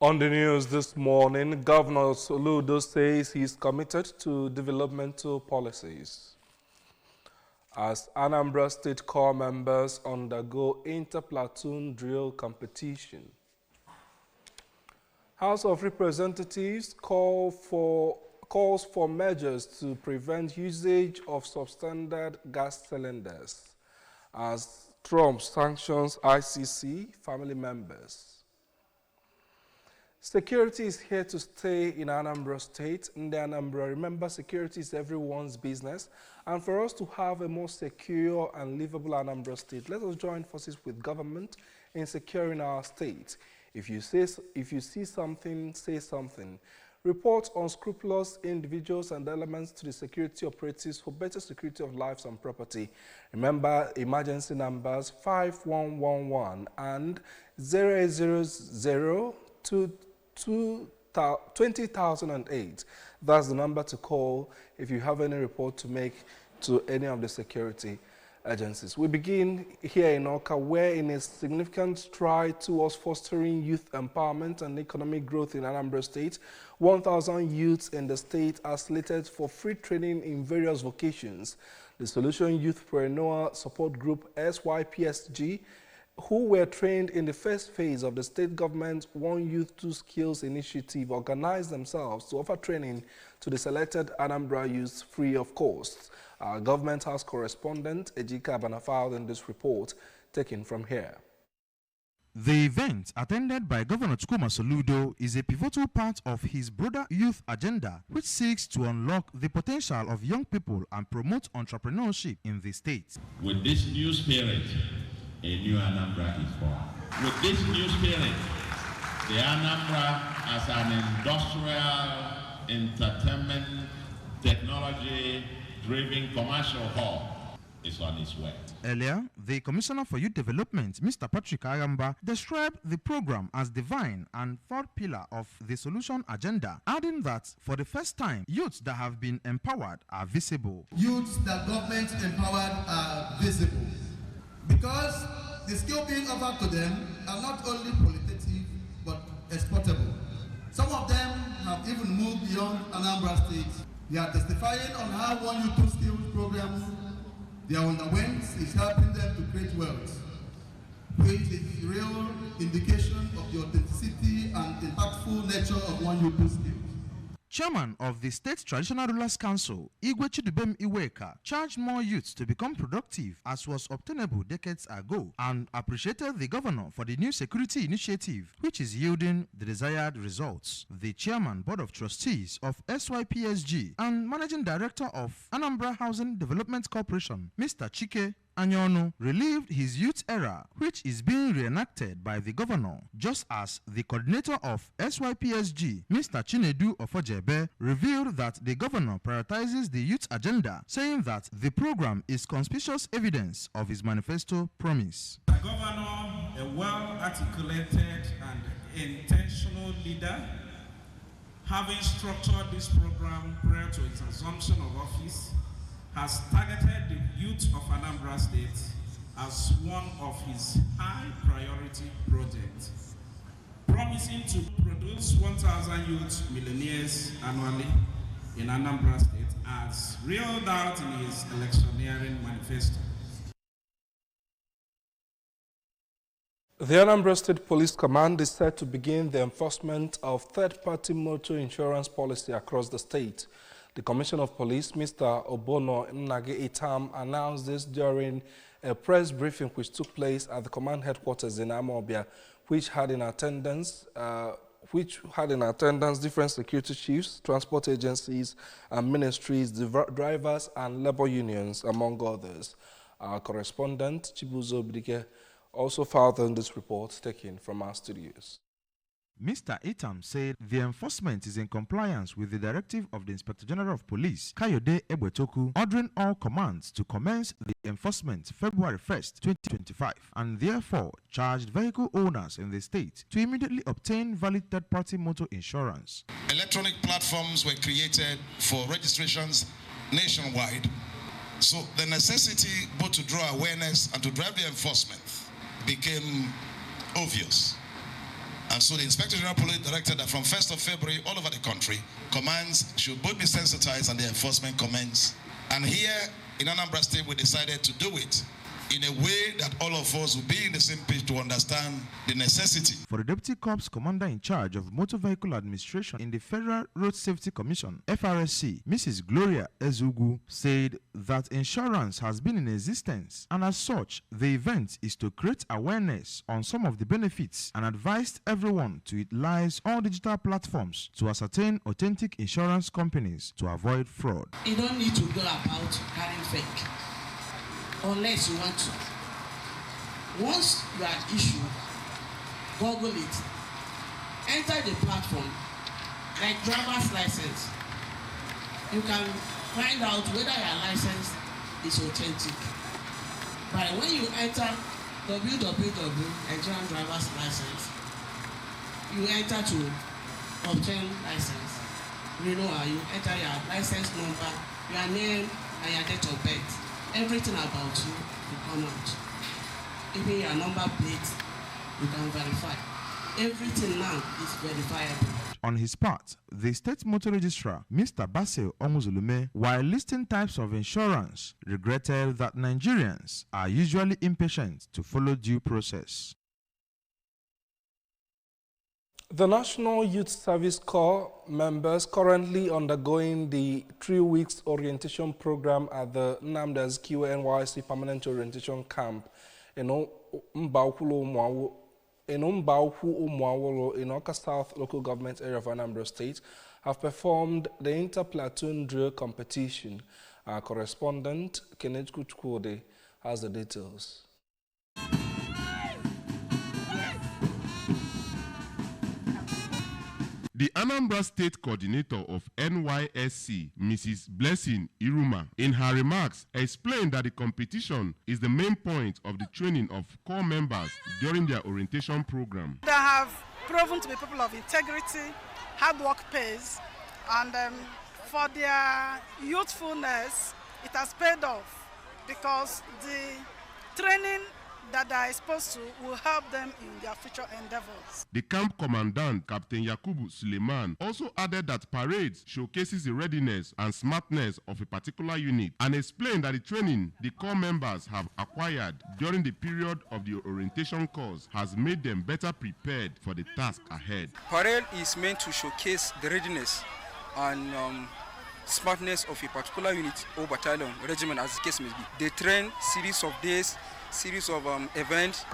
On the news this morning, Governor Soludo says he is committed to developmental policies. As Anambra State Corps members undergo inter-platoon drill competition. House of Representatives calls for measures to prevent usage of substandard gas cylinders as Trump sanctions ICC family members. Security is here to stay in Anambra State. In the Anambra, remember, security is everyone's business. And for us to have a more secure and livable Anambra State, let us join forces with government in securing our state. If you see something, say something. Report unscrupulous individuals and elements to the security operatives for better security of lives and property. Remember, emergency numbers 5111 and 0800 20,008. That's the number to call if you have any report to make to any of the security agencies. We begin here in Oka, where in a significant stride towards fostering youth empowerment and economic growth in Anambra State, 1,000 youths in the state are slated for free training in various vocations. The Solution Youthpreneur Support Group, SYPSG, who were trained in the first phase of the state government's One Youth, Two Skills initiative, organized themselves to offer training to the selected Anambra youths free of cost. Our Government House correspondent, Ejika Abana, filed in this report, taken from here. The event, attended by Governor Chukwuma Soludo, is a pivotal part of his broader youth agenda, which seeks to unlock the potential of young people and promote entrepreneurship in the state. With this new spirit, a new Anambra is born. With this new spirit, the Anambra as an industrial, entertainment, technology-driven commercial hub is on its way. Earlier, the Commissioner for Youth Development, Mr. Patrick Anambra, described the program as divine and third pillar of the solution agenda, adding that for the first time, youths that have been empowered are visible. Youths that government empowered are visible. Because the skill being offered to them are not only qualitative but exportable. Some of them have even moved beyond Anambra State. They are testifying on how One Youth, Two Skills programs they underwent is helping them to create wealth, which is a real indication of the authenticity and impactful nature of One Youth, Two Skills. Chairman of the State Traditional Rulers Council, Igwe Chidubem Iweka, charged more youths to become productive as was obtainable decades ago and appreciated the governor for the new security initiative, which is yielding the desired results. The Chairman Board of Trustees of SYPSG and Managing Director of Anambra Housing Development Corporation, Mr. Chike Anyonu, relived his youth era, which is being reenacted by the governor, just as the coordinator of SYPSG, Mr. Chinedu Ofojebe, revealed that the governor prioritizes the youth agenda, saying that the program is conspicuous evidence of his manifesto promise. The governor, a well-articulated and intentional leader, having structured this program prior to its assumption of office, has targeted the youth of Anambra State as one of his high priority projects, promising to produce 1,000 youth millionaires annually in Anambra State as reeled out in his electioneering manifesto. The Anambra State Police Command is set to begin the enforcement of third-party motor insurance policy across the state. The Commissioner of Police, Mr. Obono Nnage Itam, announced this during a press briefing which took place at the command headquarters in Amobia, which had in attendance different security chiefs, transport agencies and ministries, drivers and labor unions, among others. Our correspondent, Chibuzo Bidike, also filed in this report taken from our studios. Mr. Itam said the enforcement is in compliance with the directive of the Inspector General of Police, Kayode Ebwetoku, ordering all commands to commence the enforcement February 1st, 2025, and therefore charged vehicle owners in the state to immediately obtain valid third-party motor insurance. Electronic platforms were created for registrations nationwide, so the necessity both to draw awareness and to drive the enforcement became obvious. And so the Inspector General Police directed that from 1st of February, all over the country, commands should both be sensitized and the enforcement commence. And here in Anambra State, we decided to do it in a way that all of us will be in the same page to understand the necessity. For the Deputy Corps Commander in charge of Motor Vehicle Administration in the Federal Road Safety Commission, FRSC, Mrs. Gloria Ezugu, said that insurance has been in existence, and as such, the event is to create awareness on some of the benefits and advised everyone to utilize all digital platforms to ascertain authentic insurance companies to avoid fraud. You don't need to go about carrying fake, unless you want to. Once you are issued, Google it, enter the platform, like driver's license. You can find out whether your license is authentic by when you enter www.Nigerian driver's license. You enter to obtain license renewal. You enter your license number, your name, and your date of birth. Everything about you will come out. Even your number plate, you can verify. Everything now is verifiable. On his part, the State Motor Registrar, Mr. Basil Omuzulume, while listing types of insurance, regretted that Nigerians are usually impatient to follow due process. The National Youth Service Corps members currently undergoing the 3 weeks orientation program at the Anambra's NYC Permanent Orientation Camp in Umbaukwu Umuawolo in Awka South Local Government Area of Anambra State have performed the inter-platoon drill competition. Our correspondent, Kenneth Kuchkwode, has the details. The Anambra State Coordinator of NYSC, Mrs. Blessing Iruma, in her remarks explained that the competition is the main point of the training of corps members during their orientation program. They have proven to be people of integrity, hard work pays, and for their youthfulness, it has paid off because the training that they are exposed to will help them in their future endeavors. The camp commandant, Captain Yakubu Suleiman, also added that parades showcases the readiness and smartness of a particular unit and explained that the training the corps members have acquired during the period of the orientation course has made them better prepared for the task ahead. Parade is meant to showcase the readiness and smartness of a particular unit or battalion, regiment as the case may be. They train series of days, series of events.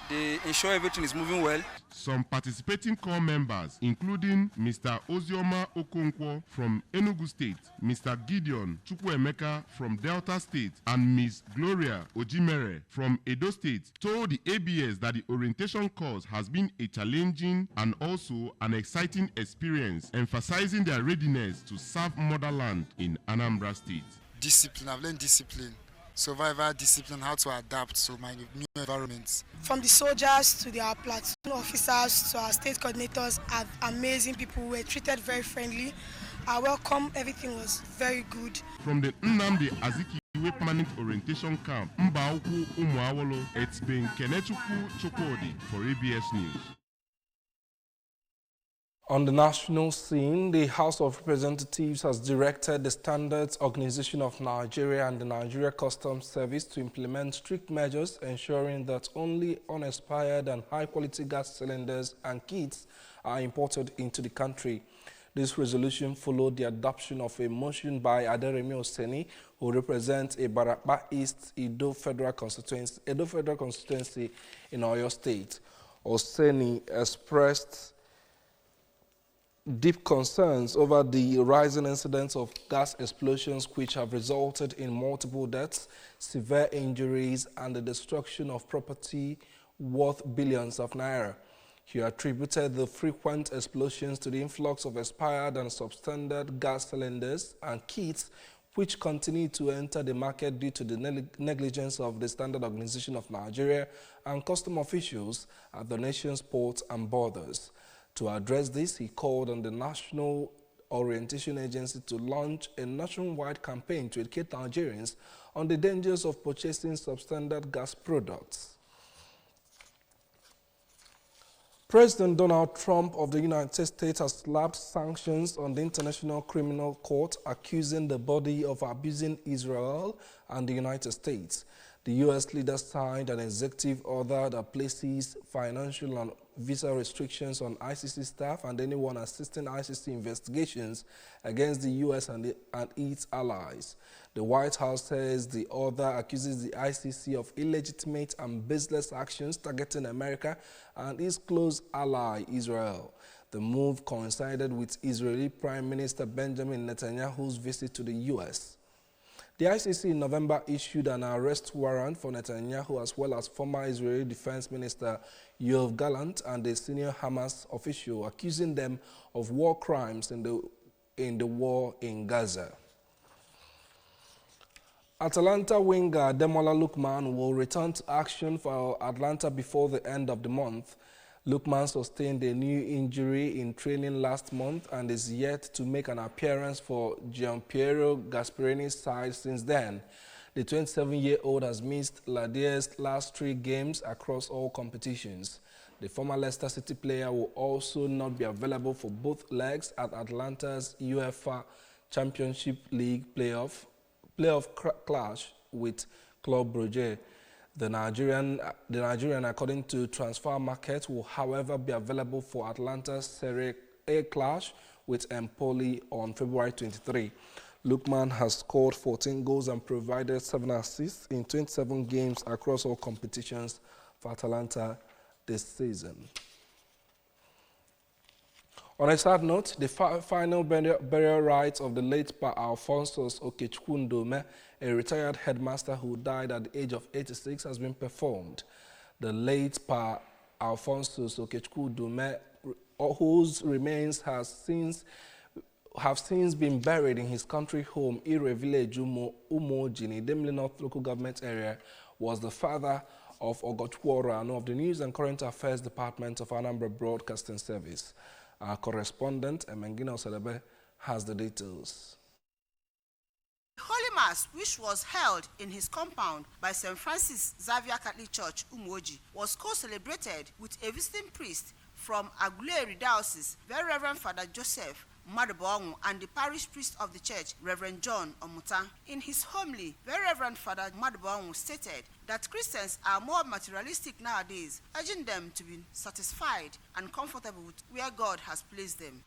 They ensure everything is moving well. Some participating corps members, including Mr. Ozioma Okonkwo from Enugu State, Mr. Gideon Chukwuemeka from Delta State, and Ms. Gloria Ojimere from Edo State, told the ABS that the orientation course has been a challenging and also an exciting experience, emphasizing their readiness to serve motherland in Anambra State. Discipline, I've learned discipline. Survival discipline, how to adapt to my new environments. From the soldiers to their platoon officers to our state coordinators, are amazing people. We were treated very friendly. Our welcome, everything was very good. From the Nnamdi Azikiwe Permanent Orientation Camp, Umbaukwu Umuawolo, it's been Kenechukwu Chukwudi for ABS News. On the national scene, the House of Representatives has directed the Standards Organization of Nigeria and the Nigeria Customs Service to implement strict measures ensuring that only unexpired and high-quality gas cylinders and kits are imported into the country. This resolution followed the adoption of a motion by Aderemi Oseni, who represents a Barapa East Edo Federal Constituency in Oyo State. Oseni expressed deep concerns over the rising incidents of gas explosions which have resulted in multiple deaths, severe injuries, and the destruction of property worth billions of naira. He attributed the frequent explosions to the influx of expired and substandard gas cylinders and kits which continue to enter the market due to the negligence of the Standard Organization of Nigeria and custom officials at the nation's ports and borders. To address this, he called on the National Orientation Agency to launch a nationwide campaign to educate Nigerians on the dangers of purchasing substandard gas products. President Donald Trump of the United States has slapped sanctions on the International Criminal Court, accusing the body of abusing Israel and the United States. The U.S. leader signed an executive order that places financial and visa restrictions on ICC staff and anyone assisting ICC investigations against the U.S. and its allies. The White House says the order accuses the ICC of illegitimate and baseless actions targeting America and its close ally, Israel. The move coincided with Israeli Prime Minister Benjamin Netanyahu's visit to the U.S. The ICC in November issued an arrest warrant for Netanyahu as well as former Israeli Defense Minister Yoav Gallant and a senior Hamas official, accusing them of war crimes in the war in Gaza. Atalanta winger Demola Lookman will return to action for Atlanta before the end of the month. Lookman sustained a new injury in training last month and is yet to make an appearance for Gianpiero Gasperini's side since then. The 27-year-old has missed Ladier's last 3 games across all competitions. The former Leicester City player will also not be available for both legs at Atlanta's UEFA Championship League playoff clash with Club Brugge. The Nigerian, according to Transfer Market, will however be available for Atlanta's Serie A clash with Empoli on February 23. Lookman has scored 14 goals and provided 7 assists in 27 games across all competitions for Atalanta this season. On a sad note, the final burial rites of the late Pa Alphonsus Okechukwu, a retired headmaster who died at the age of 86, has been performed. The late Pa Alphonsus Okechukwu, whose remains have since been buried in his country home, Ire Village, Umoji, in Idemili North local government area, was the father of Ogochukwu Orano of the News and Current Affairs Department of Anambra Broadcasting Service. Our correspondent, Emengina Oselebe, has the details. Holy Mass, which was held in his compound by St. Francis Xavier Catholic Church, Umoji, was co-celebrated with a visiting priest from Aguleri Diocese, Very Reverend Father Joseph Madubongu, and the parish priest of the church, Reverend John Omuta. In his homily, Very Reverend Father Madubongu stated that Christians are more materialistic nowadays, urging them to be satisfied and comfortable with where God has placed them.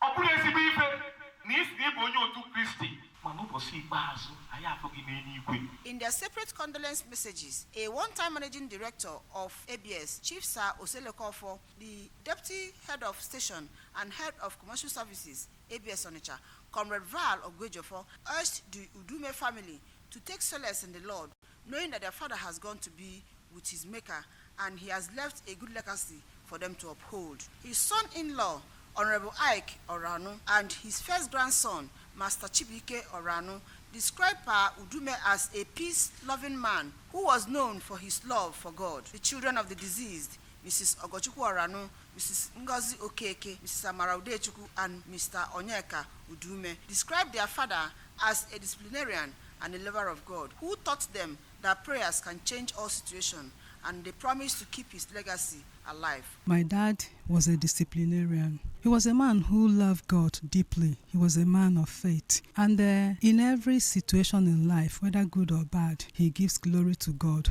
In their separate condolence messages, a one-time managing director of ABS, Chief Sir Oselekofo, the deputy head of station and head of commercial services, ABS Onitsha, Comrade Val Ogwejofo, urged the Udume family to take solace in the Lord, knowing that their father has gone to be with his maker and he has left a good legacy for them to uphold. His son-in-law, Honorable Ike Orano, and his first grandson, Master Chibike Orano, described Pa Udume as a peace-loving man who was known for his love for God. The children of the deceased, Mrs. Ogochukwu Orano, Mrs. Ngozi Okeke, Mrs. Amara Udechukwu, and Mr. Onyeka Udume, described their father as a disciplinarian and a lover of God, who taught them that prayers can change all situations, and they promised to keep his legacy alive. My dad was a disciplinarian. He was a man who loved God deeply. He was a man of faith. And in every situation in life, whether good or bad, he gives glory to God.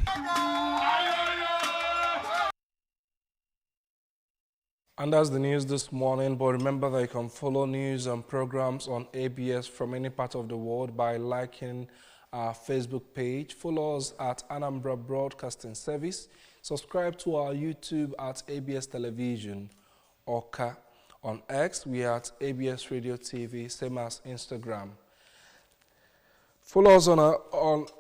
And that's the news this morning, but remember that you can follow news and programs on ABS from any part of the world by liking our Facebook page. Follow us at Anambra Broadcasting Service. Subscribe to our YouTube at ABS Television. Oka. On X, we are at ABS Radio TV, same as Instagram. Follow us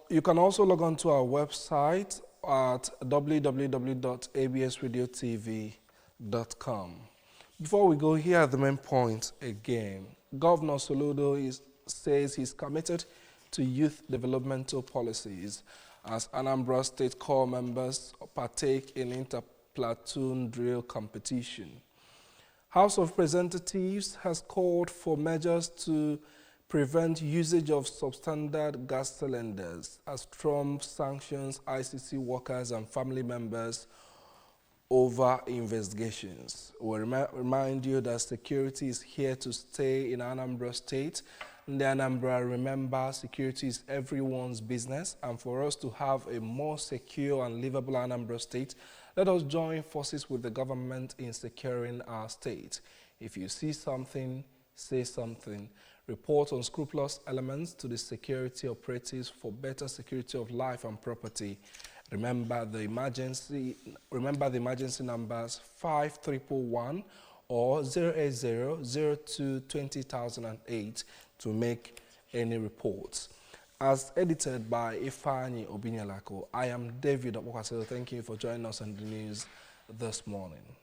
you can also log on to our website at www.absradiotv.com. Before we go, here are the main points again. Governor Soludo says he's committed to youth developmental policies as Anambra State Corps members partake in inter-platoon drill competition. House of Representatives has called for measures to prevent usage of substandard gas cylinders as Trump sanctions ICC workers and family members over investigations. We remind you that security is here to stay in Anambra State. In the Anambra, remember, security is everyone's business, and for us to have a more secure and livable Anambra State, let us join forces with the government in securing our state. If you see something, say something. Report unscrupulous elements to the security operatives for better security of life and property. Remember the emergency numbers 5311 or 08002-20008 to make any reports. As edited by Ifeanyi Obinyelako, I am David Okwasero. Thank you for joining us on the news this morning.